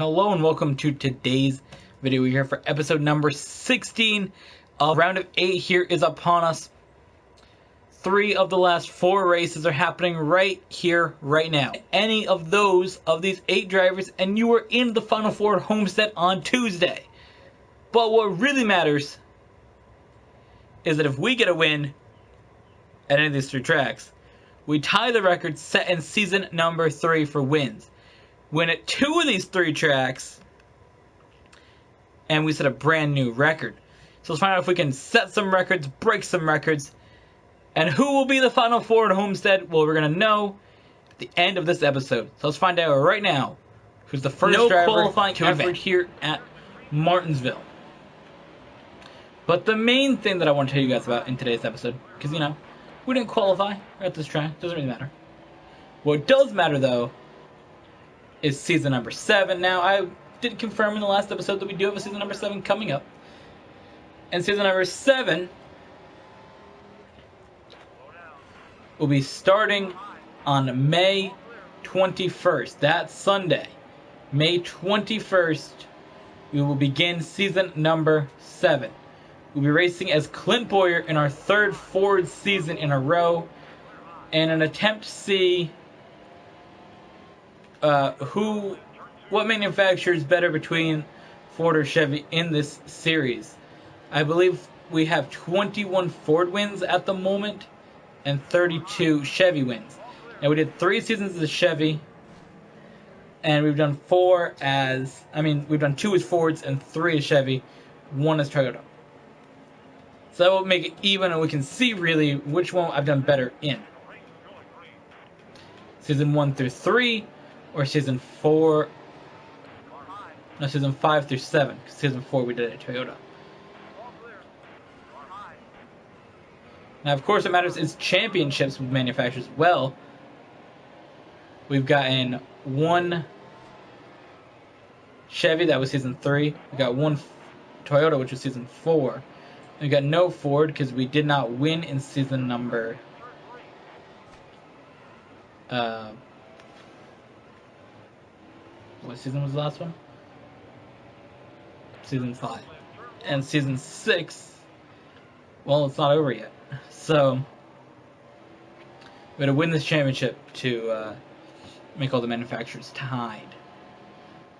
Hello and welcome to today's video. We're here for episode number 16 of round of 8 here is upon us. 3 of the last 4 races are happening right here, right now. Any of these 8 drivers and you were in the Final Four at Homestead on Tuesday. But what really matters is that if we get a win at any of these 3 tracks, we tie the record set in season number 3 for wins. Win at 2 of these 3 tracks, and we set a brand new record. So let's find out if we can set some records, break some records, and who will be the Final Four at Homestead. Well, we're going to know at the end of this episode. So let's find out right now who's the first driver qualifying to effort here at Martinsville. But the main thing that I want to tell you guys about in today's episode, because, we didn't qualify at this track. Doesn't really matter. What does matter, though, is season number 7. Now, I did confirm in the last episode that we do have a season number 7 coming up. And season number 7 will be starting on May 21st. That's Sunday. May 21st, we will begin season number 7. We'll be racing as Clint Boyer in our 3rd Ford season in a row, in an attempt to see what manufacturer is better between Ford or Chevy in this series. I believe we have 21 Ford wins at the moment and 32 Chevy wins. Now, we did 3 seasons as Chevy, and we've done 2 as Fords and 3 as Chevy, 1 as Toyota. So that will make it even, and we can see really which one I've done better in. Season 1 through 3, or season 5 through 7. Because season 4 we did at Toyota. Now, of course, what matters is championships with manufacturers as well. We've gotten 1 Chevy, that was season 3. We got 1 Toyota, which was season 4. We got no Ford because we did not win in season number what season was the last one? Season 5. And season 6, well, it's not over yet. So, we got to win this championship to make all the manufacturers tied.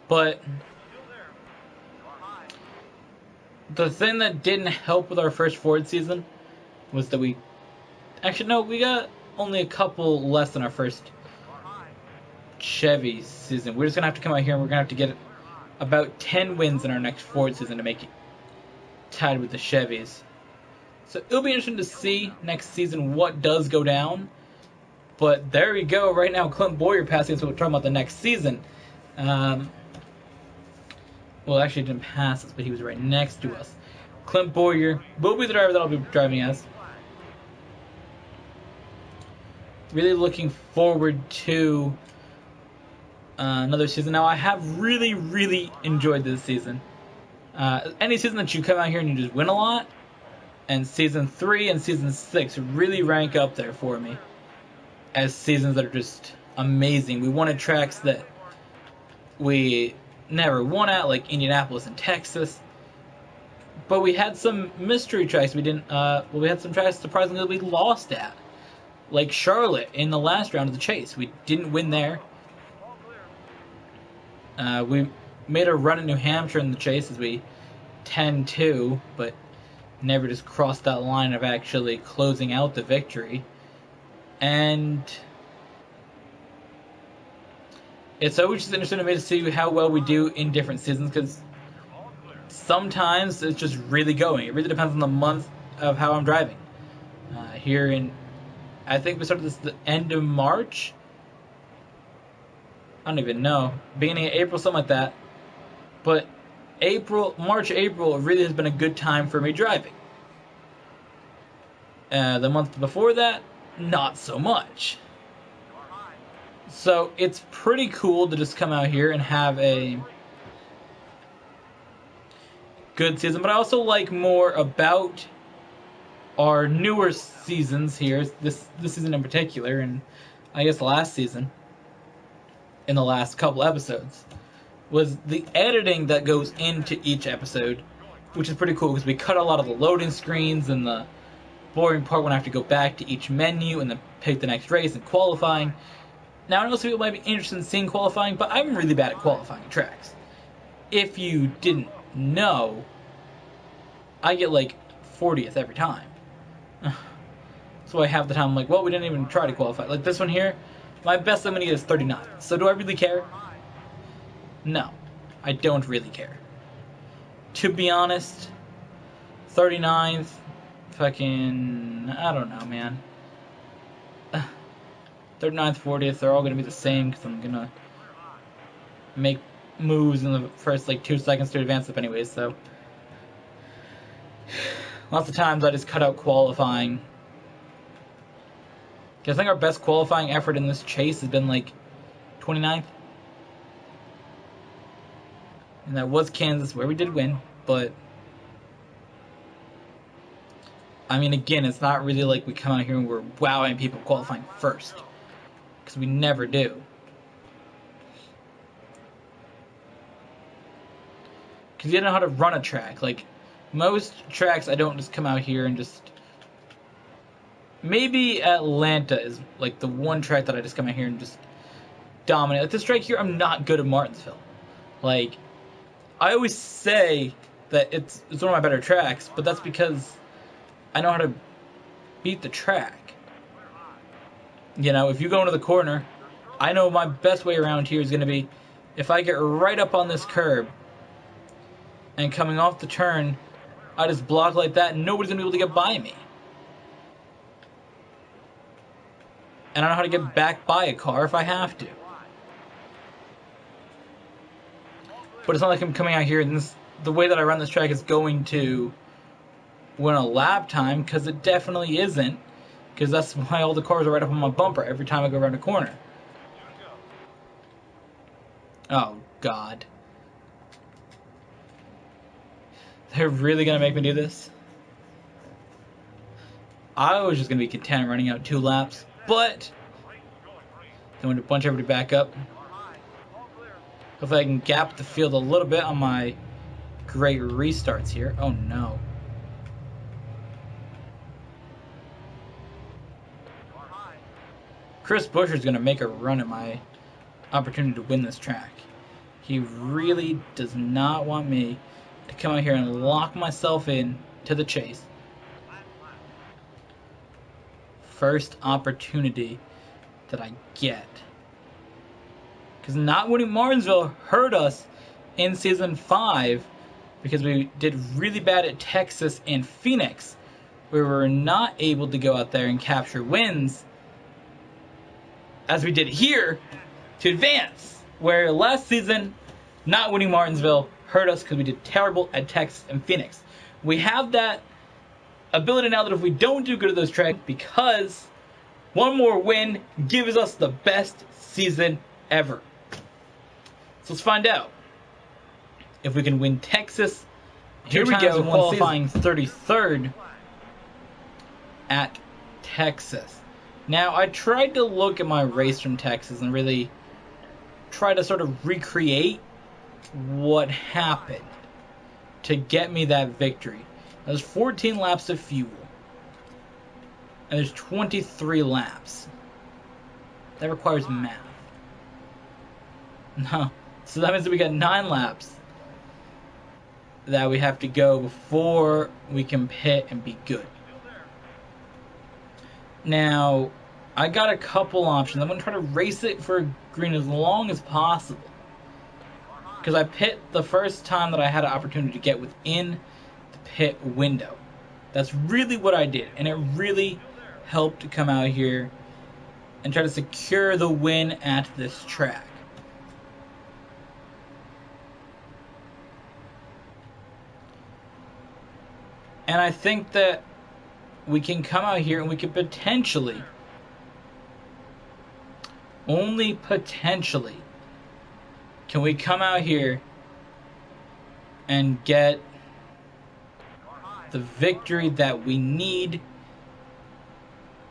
But the thing that didn't help with our first Ford season was that we got only a couple less than our first Chevy season. We're just going to have to come out here and we're going to have to get about 10 wins in our next Ford season to make it tied with the Chevys. So it'll be interesting to see next season what does go down. But there we go. Right now, Clint Boyer passing us, so we're talking about the next season. Well, actually, he didn't pass us, but he was right next to us. Clint Boyer will be the driver that I'll be driving as. Really looking forward to another season. Now, I have really, really enjoyed this season. Any season that you come out here and you just win a lot, and season 3 and season 6 really rank up there for me as seasons that are just amazing. We won at tracks that we never won at, like Indianapolis and Texas. But we had some mystery tracks we didn't. We had some tracks surprisingly that we lost at, like Charlotte in the last round of the chase. We didn't win there. We made a run in New Hampshire in the chase as we 10-2, but never just crossed that line of actually closing out the victory. And it's always just interesting to me to see how well we do in different seasons, because sometimes it's just really going. It really depends on the month of how I'm driving. I think we started this at the end of March. I don't even know. Beginning of April, something like that. But March, April really has been a good time for me driving. The month before that, not so much. So it's pretty cool to just come out here and have a good season. But I also like more about our newer seasons here, this season in particular, and I guess last season, in the last couple episodes, was the editing that goes into each episode, which is pretty cool because we cut a lot of the loading screens and the boring part when I have to go back to each menu and then pick the next race and qualifying. Now, I know some people might be interested in seeing qualifying, but I'm really bad at qualifying tracks. If you didn't know, I get like 40th every time. So I have the time I'm like, well, we didn't even try to qualify. Like this one here, my best I'm going to get is 39. So do I really care? No, I don't really care. To be honest, 39th, fucking, I don't know, man. 39th, 40th, they're all going to be the same because I'm going to make moves in the first like 2 seconds to advance up anyways, so. Lots of times I just cut out qualifying. I think our best qualifying effort in this chase has been like 29th. And that was Kansas, where we did win, but I mean, again, it's not really like we come out here and we're wowing people qualifying first, because we never do. Because you don't know how to run a track. Like, most tracks, I don't just come out here and just... Maybe Atlanta is like the one track that I just come out here and just dominate. Like this track here, I'm not good at Martinsville. Like, I always say that it's one of my better tracks, but that's because I know how to beat the track. You know, if you go into the corner, I know my best way around here is going to be if I get right up on this curb and coming off the turn, I just block like that and nobody's going to be able to get by me. And I know how to get back by a car if I have to. But it's not like I'm coming out here and the way that I run this track is going to win a lap time, because it definitely isn't. Because that's why all the cars are right up on my bumper every time I go around a corner. Oh, God. They're really going to make me do this? I was just going to be content running out 2 laps. But I'm going to bunch everybody back up. Hopefully I can gap the field a little bit on my great restarts here. Oh no. Chris Buescher's going to make a run at my opportunity to win this track. He really does not want me to come out here and lock myself in to the chase. First opportunity that I get. Because not winning Martinsville hurt us in Season 5 because we did really bad at Texas and Phoenix. We were not able to go out there and capture wins as we did here to advance. Where last season, not winning Martinsville hurt us because we did terrible at Texas and Phoenix. We have that ability now that if we don't do good at those tracks, because one more win gives us the best season ever. So let's find out if we can win Texas. Here we go, qualifying 33rd at Texas. Now, I tried to look at my race from Texas and really try to sort of recreate what happened to get me that victory. There's 14 laps of fuel. And there's 23 laps. That requires math. No. So that means that we got 9 laps that we have to go before we can pit and be good. Now, I got a couple options. I'm going to try to race it for green as long as possible. Because I pit the first time that I had an opportunity to get within the pit window. That's really what I did. And it really helped to come out here and try to secure the win at this track. And I think that we can come out here and we can potentially, only potentially, can we come out here and get the victory that we need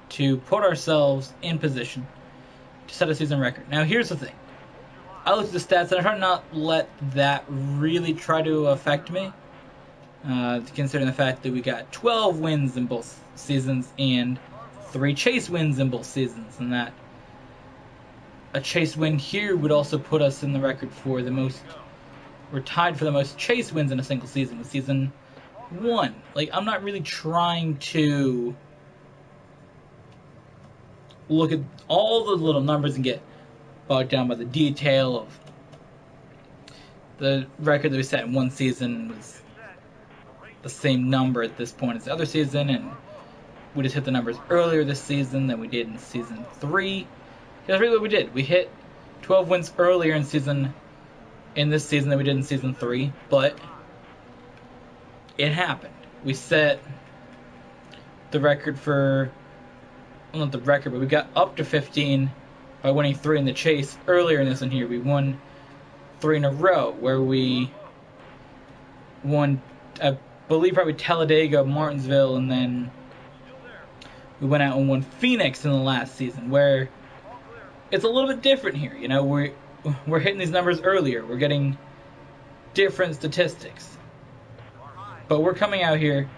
to put ourselves in position to set a season record. Now, here's the thing. I looked at the stats and I try to not let that really try to affect me. Considering the fact that we got 12 wins in both seasons and 3 chase wins in both seasons, and that a chase win here would also put us in the record for the most. We're tied for the most chase wins in a single season with season 1. Like, I'm not really trying to look at all the little numbers and get bogged down by the detail of the record that we set in one season was the same number at this point as the other season, and we just hit the numbers earlier this season than we did in season 3. That's really what we did. We hit 12 wins earlier in this season than we did in season 3, but it happened. We set the record for, well, not the record, but we got up to 15 by winning 3 in the chase earlier in this one here. We won 3 in a row, where we won, I believe, probably Talladega, Martinsville, and then we went out and won Phoenix in the last season, where it's a little bit different here. You know, we're hitting these numbers earlier. We're getting different statistics. But we're coming out here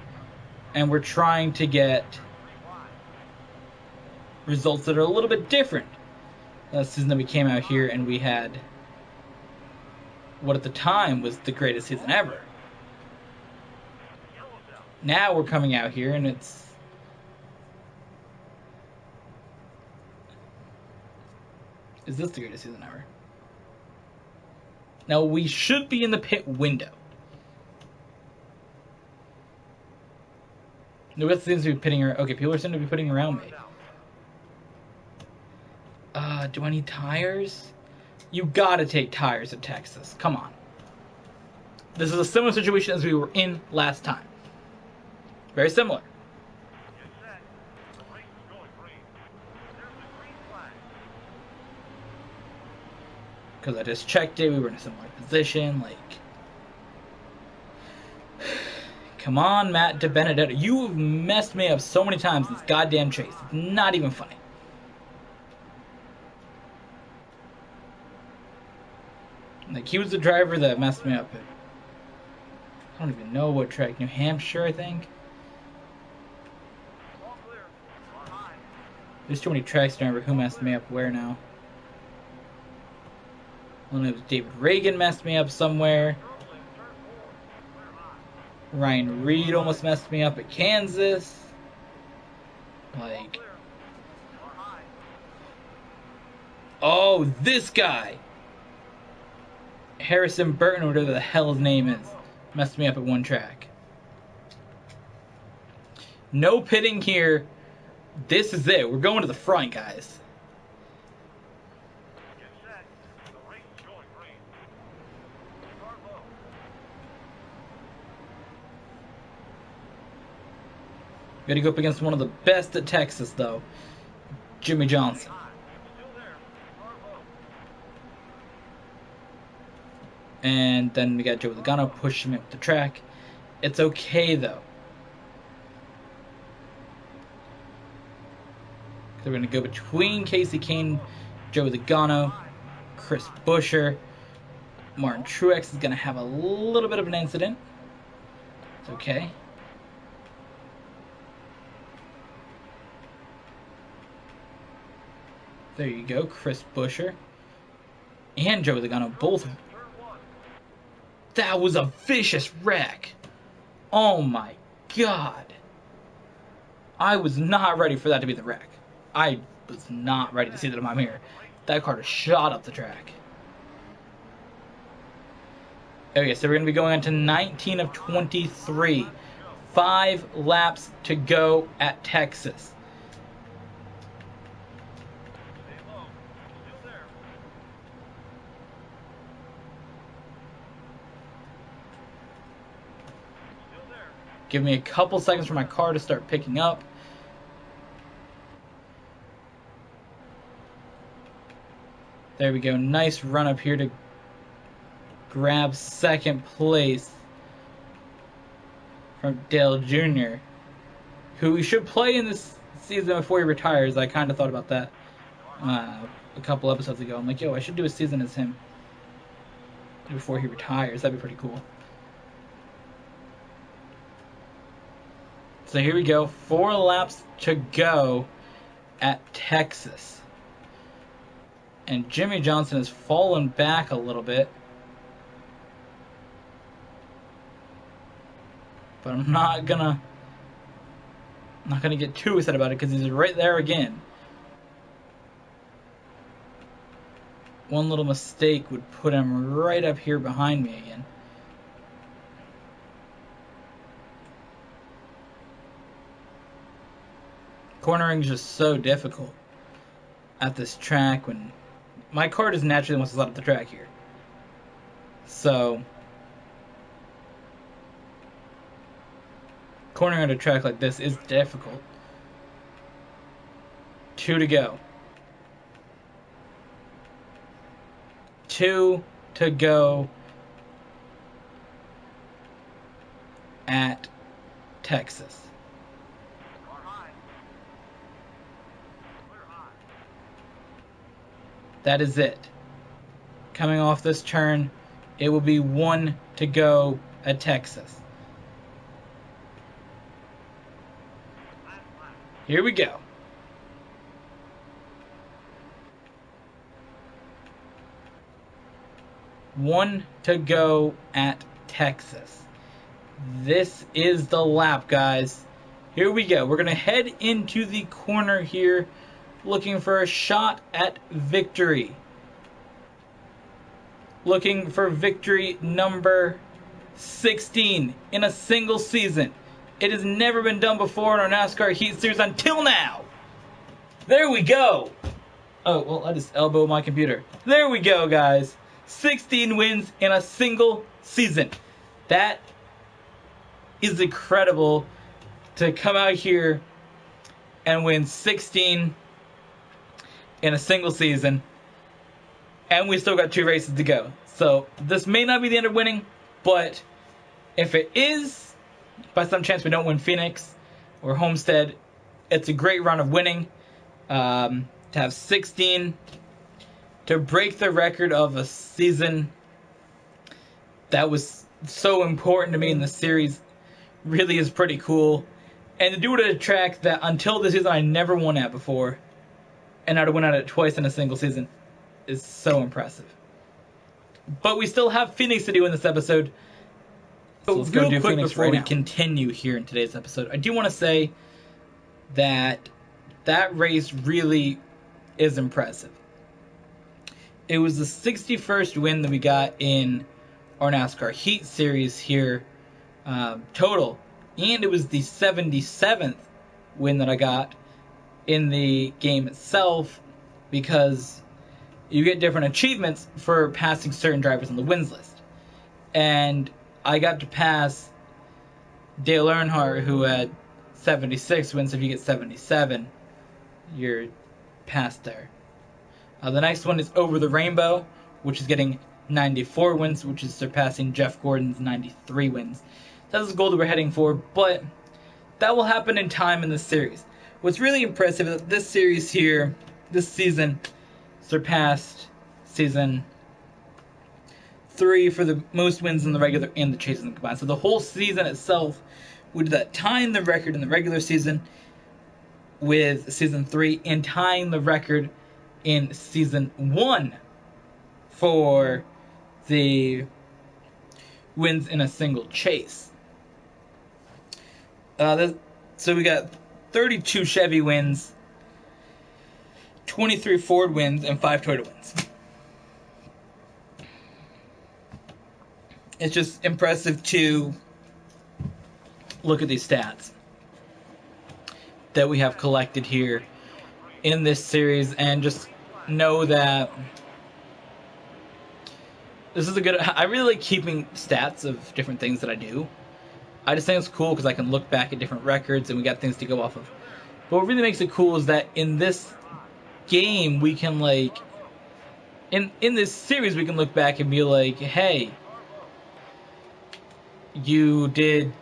and we're trying to get results that are a little bit different. Last season that we came out here and we had what at the time was the greatest season ever. Now we're coming out here and it's is this the greatest season ever? Now we should be in the pit window. Nobody seems to be pitting around. Okay, people seem to be putting around me. Do I need tires? You gotta take tires at Texas. Come on. This is a similar situation as we were in last time. Very similar. Because I just checked it, we were in a similar position, like... Come on, Matt DiBenedetto. You've messed me up so many times in this goddamn chase. It's not even funny. Like, he was the driver that messed me up. I don't even know what track. New Hampshire, I think? There's too many tracks to remember who messed me up where now. I don't know, it was David Reagan messed me up somewhere. Ryan Reed almost messed me up at Kansas. Like... Oh, this guy! Harrison Burton, or whatever the hell his name is, messed me up at one track. No pitting here. This is it. We're going to the front, guys. We gotta go up against one of the best at Texas, though. Jimmy Johnson. And then we got Joe Logano pushing him up the track. It's okay, though. So we're going to go between Casey Kane, Joe Logano, Chris Buescher. Martin Truex is going to have a little bit of an incident. It's okay. There you go, Chris Buescher and Joe Logano both. That was a vicious wreck. Oh my god. I was not ready for that to be the wreck. I was not ready to see that I'm here. That car just shot up the track. Okay, so we're going to be going on to 19 of 23. 5 laps to go at Texas. Give me a couple seconds for my car to start picking up. There we go. Nice run up here to grab second place from Dale Jr., who we should play in this season before he retires. I kind of thought about that a couple episodes ago. I'm like, yo, I should do a season as him. before he retires. That'd be pretty cool. So here we go. 4 laps to go at Texas. And Jimmy Johnson has fallen back a little bit. But I'm not gonna get too upset about it because he's right there again. One little mistake would put him right up here behind me again. Cornering is just so difficult at this track when my car just naturally wants to slide up the track here. So cornering on a track like this is difficult. 2 to go. 2 to go at Texas. That is it. Coming off this turn, it will be 1 to go at Texas. Here we go. One to go at Texas. This is the lap, guys. Here we go. We're going to head into the corner here, looking for a shot at victory. Looking for victory number 16 in a single season. It has never been done before in our NASCAR Heat Series until now. There we go. Oh, well, I just elbowed my computer. There we go, guys. 16 wins in a single season. That is incredible to come out here and win 16 in a single season. And we still got 2 races to go. So this may not be the end of winning, but if it is, by some chance we don't win Phoenix or Homestead, it's a great run of winning. To have 16, to break the record of a season that was so important to me in the series, really is pretty cool. And to do it at a track that until this season I never won at before, and now to win at it twice in a single season, is so impressive. But we still have Phoenix to do in this episode. So let's go do Phoenix before we continue here in today's episode. I do want to say that that race really is impressive. It was the 61st win that we got in our NASCAR Heat Series here total. And it was the 77th win that I got in the game itself, because you get different achievements for passing certain drivers on the wins list. And I got to pass Dale Earnhardt, who had 76 wins. If you get 77, you're past there. The next one is Over the Rainbow, which is getting 94 wins, which is surpassing Jeff Gordon's 93 wins. That's the goal that we're heading for, but that will happen in time in this series. What's really impressive is that this series here, this season, surpassed season 3 for the most wins in the regular and the chase and combined. So the whole season itself, we did that, tying the record in the regular season with season 3 and tying the record in season 1 for the wins in a single chase. So we got 32 Chevy wins, 23 Ford wins, and 5 Toyota wins. It's just impressive to look at these stats that we have collected here in this series and just know that this is a good... I really like keeping stats of different things that I do. I just think it's cool because I can look back at different records and we got things to go off of. But what really makes it cool is that in this game we can, like, in this series we can look back and be like, hey, you did,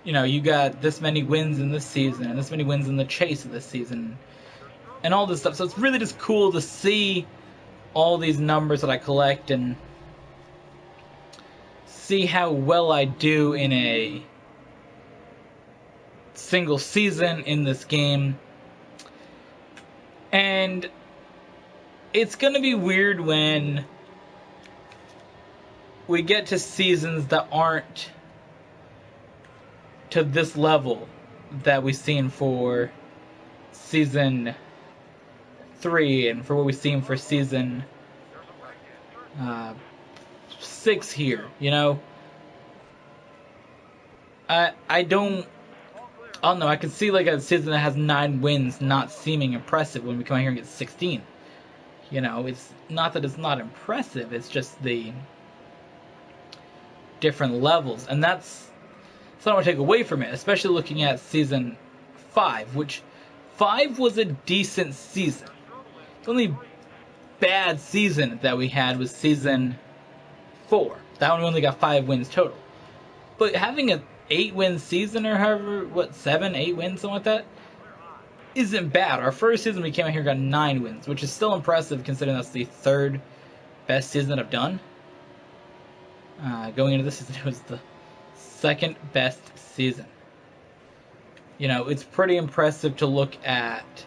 you know, you got this many wins in this season and this many wins in the chase of this season and all this stuff. So it's really just cool to see all these numbers that I collect and see how well I do in a single season in this game. And it's going to be weird when we get to seasons that aren't to this level that we've seen for season 3 and for what we've seen for season 6 here, you know. I don't know. I can see like a season that has 9 wins not seeming impressive when we come out here and get 16. You know, it's not that it's not impressive, it's just the different levels. And that's something I want to take away from it, especially looking at season 5, which 5 was a decent season. The only bad season that we had was season 4. That one we only got 5 wins total. But having a 8-win season or however, 7, 8 wins, something like that, isn't bad. Our first season we came out here and got 9 wins, which is still impressive considering that's the 3rd best season that I've done. Going into this season, it was the 2nd best season. You know, it's pretty impressive to look at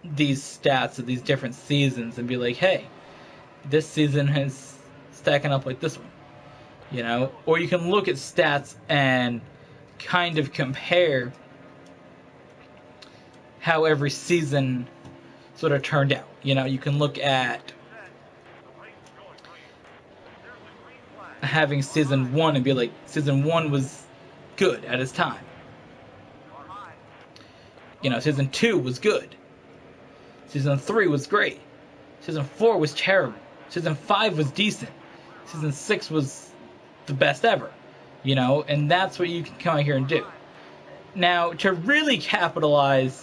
these stats of these different seasons and be like, hey, this season is stacking up like this one. You know, or you can look at stats and kind of compare how every season sort of turned out. You know, you can look at having season 1 and be like, season 1 was good at its time. You know, season 2 was good. Season 3 was great. Season 4 was terrible. Season 5 was decent. Season 6 was the best ever, you know, and that's what you can come out here and do. Now, to really capitalize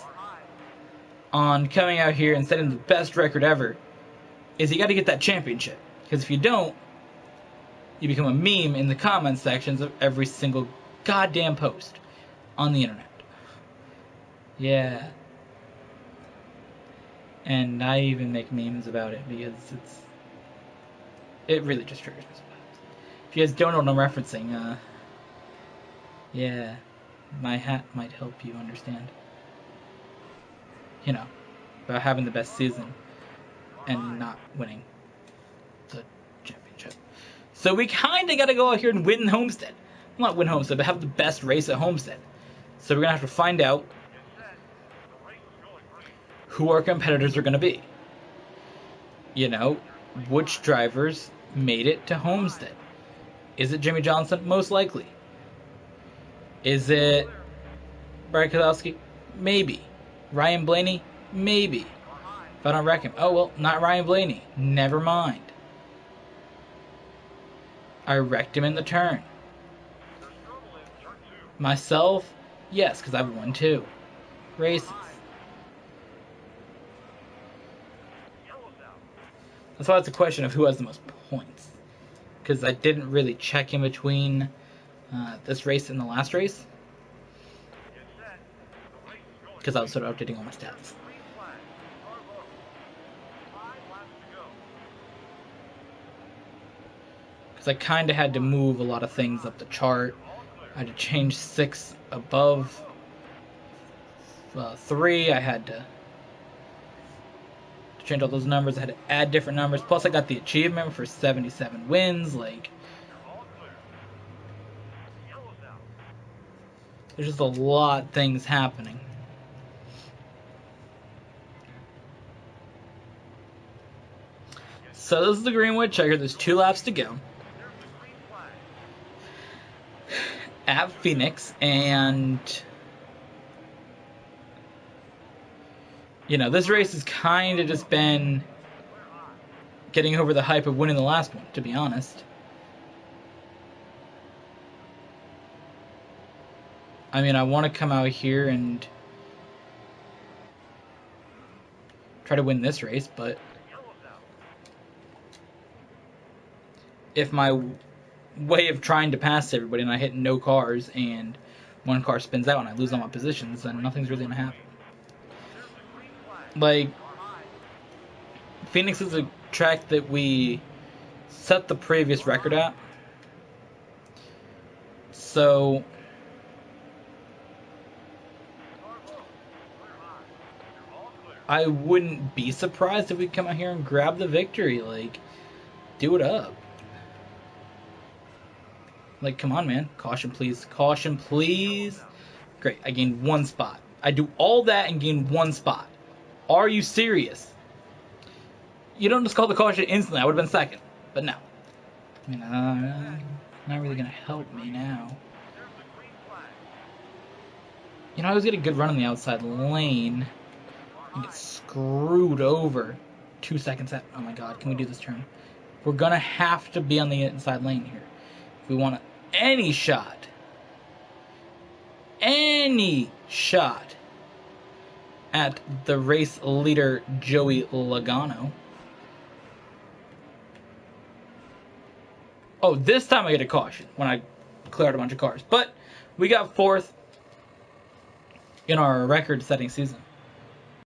on coming out here and setting the best record ever is you got to get that championship, because if you don't, you become a meme in the comment sections of every single goddamn post on the internet. Yeah. And I even make memes about it because it really just triggers me. If you guys don't know what I'm referencing, yeah, my hat might help you understand. You know, about having the best season and not winning the championship. So we kind of got to go out here and win Homestead. Well, not win Homestead, but have the best race at Homestead. So we're going to have to find out who our competitors are going to be. You know, which drivers made it to Homestead. Is it Jimmy Johnson? Most likely. Is it Brad Keselowski? Maybe. Ryan Blaney? Maybe. If I don't wreck him. Oh, well, not Ryan Blaney. Never mind. I wrecked him in the turn. Myself? Yes, because I've won 2 races. That's why it's a question of who has the most points. Because I didn't really check in between this race and the last race. Because I was sort of updating all my stats. Because I kind of had to move a lot of things up the chart. I had to change 6 above 3. I had to change all those numbers. I had to add different numbers. Plus I got the achievement for 77 wins. Like, there's just a lot of things happening. So this is the Greenwood checker. There's 2 laps to go at Phoenix, and you know, this race has kind of just been getting over the hype of winning the last one, to be honest. I mean, I want to come out here and try to win this race, but if my way of trying to pass everybody and I hit no cars and one car spins out and I lose all my positions, then nothing's really going to happen. Like, Phoenix is a track that we set the previous record at. So I wouldn't be surprised if we come out here and grab the victory. Like, do it up. Like, come on, man. Caution, please. Caution, please. Great. I gained 1 spot. I do all that and gain 1 spot. Are you serious? You don't just call the caution instantly. I would have been second. But no. I mean, not really going to help me now. You know, I was getting a good run in the outside lane. And get screwed over. 2 seconds out. Oh my god, can we do this turn? We're going to have to be on the inside lane here. If we want any shot at the race leader Joey Logano. Oh, this time I get a caution when I clear out a bunch of cars. But we got 4th in our record-setting season.